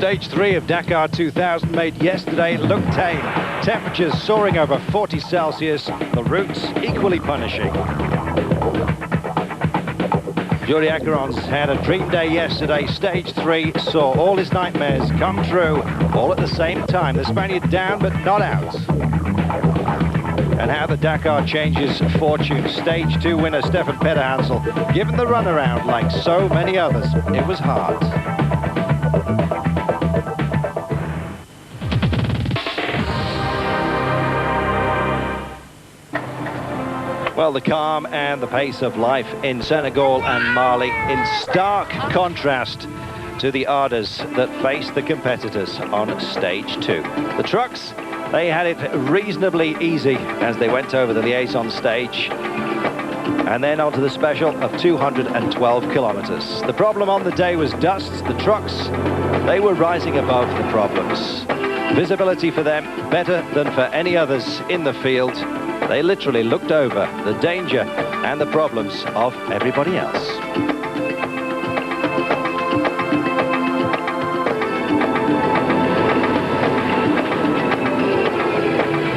Stage 3 of Dakar 2000 made yesterday look tame. Temperatures soaring over 40 Celsius, the routes equally punishing. Yuri Akerons had a dream day yesterday. Stage 3 saw all his nightmares come true, all at the same time. The Spaniard down, but not out. And how the Dakar changes fortune. Stage 2 winner Stefan Pederhansel, given the runaround like so many others, it was hard. Well, the calm and the pace of life in Senegal and Mali in stark contrast to the ardours that faced the competitors on Stage 2. The trucks, they had it reasonably easy as they went over the liaison stage and then onto the special of 212 kilometres. The problem on the day was dust. The trucks, they were rising above the problems. Visibility for them better than for any others in the field. They literally looked over the danger and the problems of everybody else.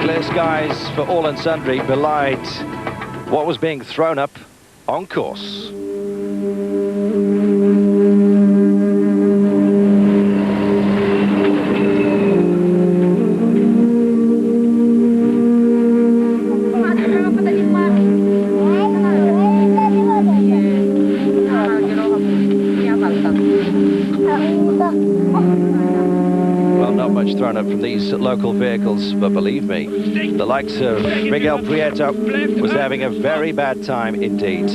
Clear skies for all and sundry belied what was being thrown up on course. Thrown up from these local vehicles, but believe me, the likes of Miguel Prieto was having a very bad time indeed.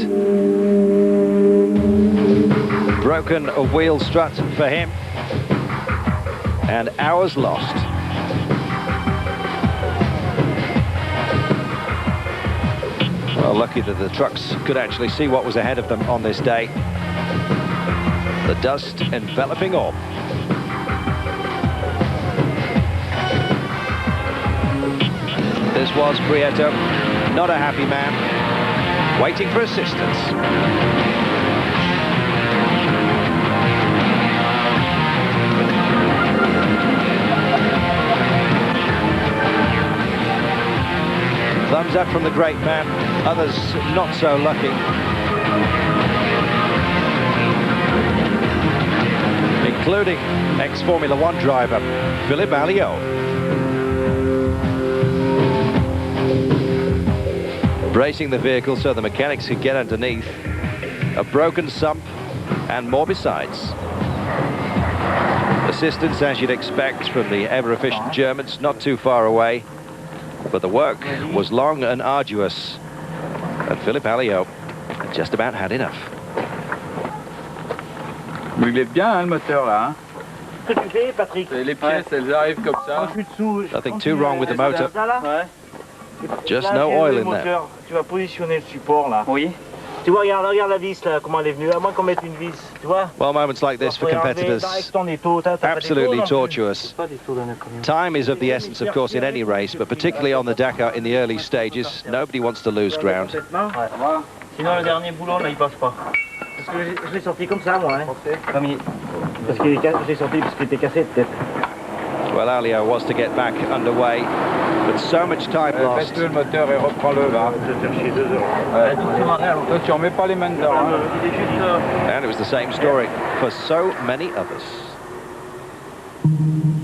Broken a wheel strut for him, and hours lost. Well, lucky that the trucks could actually see what was ahead of them on this day. The dust enveloping all. This was Prieto, not a happy man, waiting for assistance. Thumbs up from the great man, others not so lucky. Including ex-Formula One driver, Philippe Alliot. Bracing the vehicle so the mechanics could get underneath. A broken sump and more besides. Assistance, as you'd expect, from the ever-efficient Germans, not too far away. But the work was long and arduous. And Philippe Alliot just about had enough. Il est bien, hein, le moteur, là. Hein? Qu'est-ce que tu fais, Patrick? Les pièces, elles arrivent comme ça. Nothing too wrong with the motor. Ouais. Just là, no oil in there. Tu vas positionner le support là. Oui. Tu vois, regarde la vis là, comment elle est venue. À moins qu'on mette une vis, tu vois. Well, moments like this for competitors, absolutely tortuous. Time is of the essence, of course, in any race, but particularly on the Dakar in the early stages. Nobody wants to lose ground. Sinon, le dernier boulon là, il passe pas. Parce que je l'ai sorti comme ça, moi. Hein. Parce que je l'ai sorti parce qu'il était cassé peut-être. Well, Alliot was to get back underway, but so much time lost. Mets le moteur et reprends-le, va. Toi, tu remets pas les mains dedans. And it was the same story for so many others.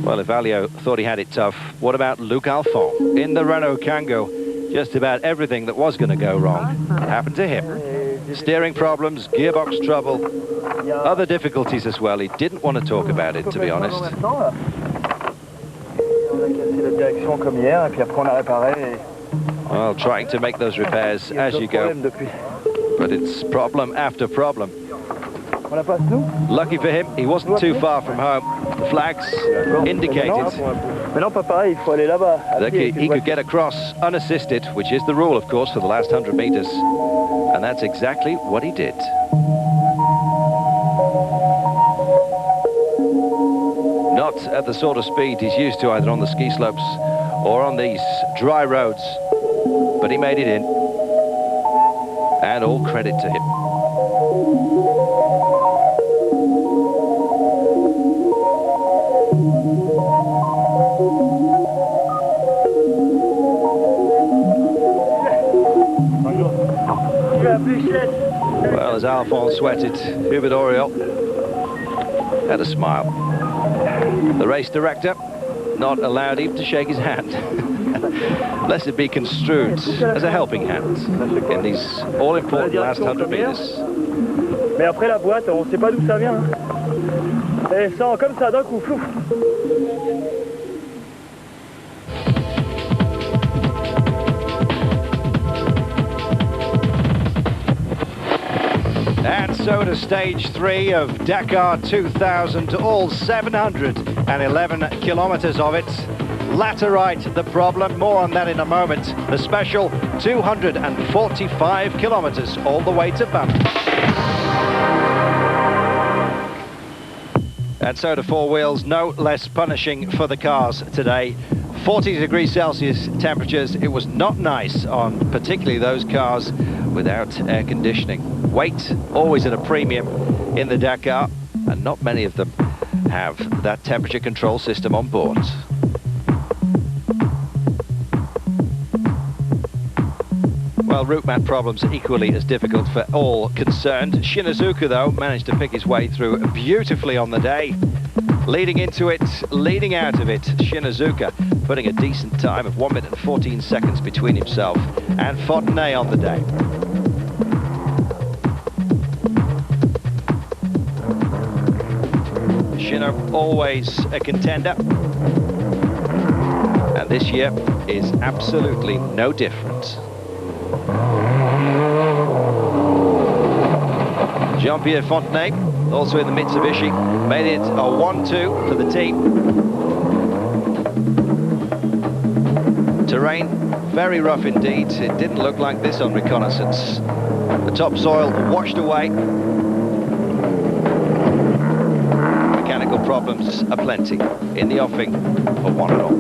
Well, if Alliot thought he had it tough, what about Luc Alphon? In the Renault Kangoo, just about everything that was going to go wrong happened to him. Steering problems, gearbox trouble, other difficulties as well. He didn't want to talk about it, to be honest. Well, trying to make those repairs as you go, but it's problem after problem. Lucky for him, he wasn't too far from home. The flags indicated that he could get across unassisted, which is the rule, of course, for the last 100 meters. And that's exactly what he did. Not at the sort of speed he's used to either on the ski slopes or on these dry roads, but he made it in, and all credit to him. sweated. Hubert Oriol had a smile. The race director not allowed even to shake his hand, lest it be construed as a helping hand in these all-important last 100 meters. Mais après la boîte, on sait pas d'où ça vient. Elle sort comme ça d'un coup, flouf. And so to stage 3 of Dakar 2000, all 711 kilometers of it. Laterite the problem, more on that in a moment. The special 245 kilometers all the way to Bam. And so to four wheels, no less punishing for the cars today. 40 degrees Celsius temperatures. It was not nice on particularly those cars without air conditioning. Weight always at a premium in the Dakar, and not many of them have that temperature control system on board. Well, route mat problems are equally as difficult for all concerned. Shinazuka, though, managed to pick his way through beautifully on the day. Leading into it, leading out of it, Shinazuka putting a decent time of 1 minute and 14 seconds between himself and Fontenay on the day. Shino always a contender, and this year is absolutely no different. Jean-Pierre Fontenay, also in the Mitsubishi, made it a 1-2 for the team. Terrain very rough indeed. It didn't look like this on reconnaissance. The topsoil washed away. Mechanical problems aplenty in the offing for one and all.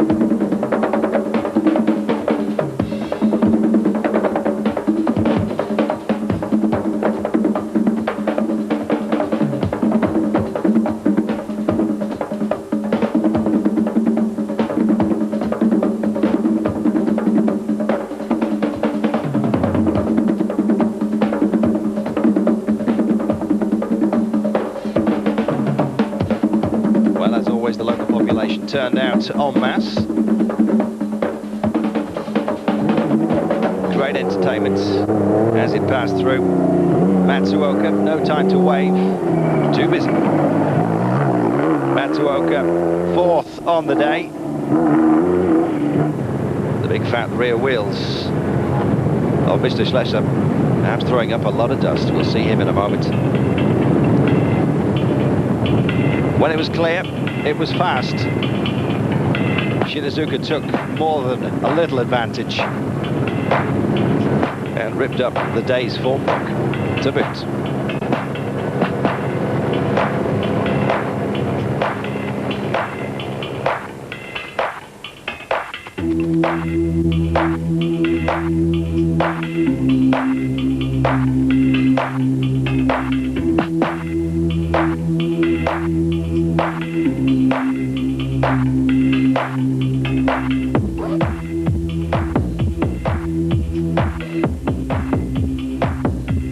The local population turned out en masse. Great entertainment as it passed through. Matsuoka, no time to wave, too busy. Matsuoka, fourth on the day. The big fat rear wheels of Mr. Schlesser, perhaps throwing up a lot of dust. We'll see him in a moment. When it was clear, it was fast. Shinazuka took more than a little advantage and ripped up the day's form book to boot.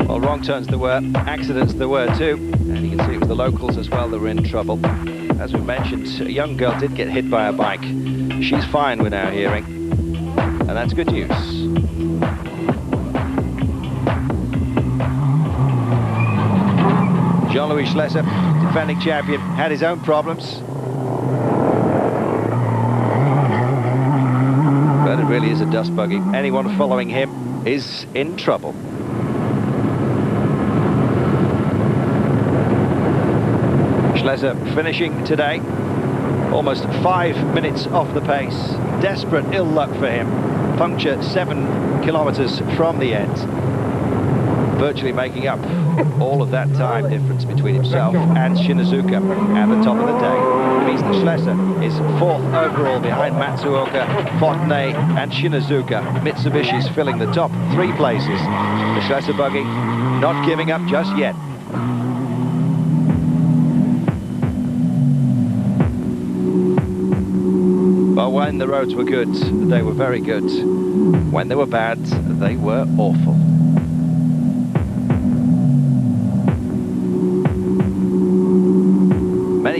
Well, wrong turns there were, accidents there were too, and you can see it was the locals as well that were in trouble. As we mentioned, a young girl did get hit by a bike. She's fine, we're now hearing, and that's good news. Jean-Louis Schlesser, defending champion, had his own problems. But it really is a dust buggy. Anyone following him is in trouble. Schlesser finishing today, almost 5 minutes off the pace. Desperate ill luck for him. Puncture 7 kilometers from the end. Virtually making up all of that time difference between himself and Shinazuka at the top of the day. It means that Schlesser is fourth overall behind Matsuoka, Fontenay and Shinazuka. Mitsubishi's filling the top 3 places. The Schlesser buggy not giving up just yet. But when the roads were good, they were very good. When they were bad, they were awful.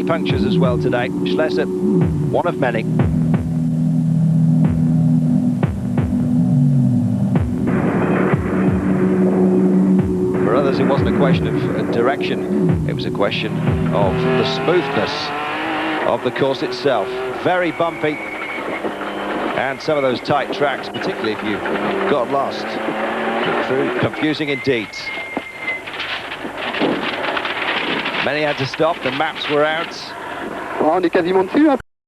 punctures as well today. Schlesser, one of many. For others, it wasn't a question of direction. It was a question of the smoothness of the course itself. Very bumpy. And some of those tight tracks, particularly if you got lost. Confusing indeed. Many had to stop, the maps were out. On est quasiment dessus.